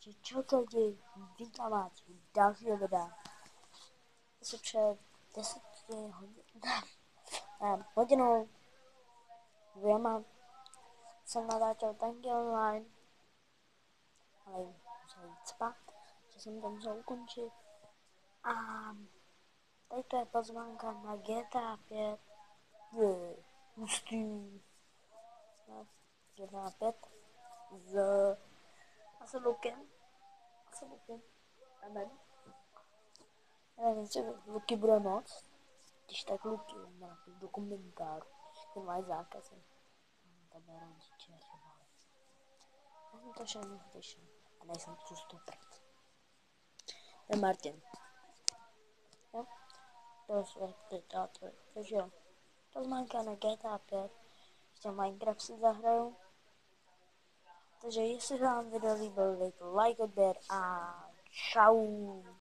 Takže čau lidi, vítám vás u dalšího videa. Asi před 10 hodinou, dvěma jsem natáčel Tanky online, ale musel jít spát, že jsem to musel ukončit. A tady to je pozvánka na GTA 5, je hustý, GTA 5 s Lukem, amen. Nevím, jestli Luky bude moc, když tak Luky nějaký do komentářů, ten má zákazy. Tebe rodiče řvali. Já jsem to všechno slyšel a nejsem tu stupr. To je Martin. Jo? To je diktátor. Takže jo. Pozvánka na GTA 5. Ještě Minecraft si zahraju. Takže jestli se vám video líbilo, dejte like, odběr a čau.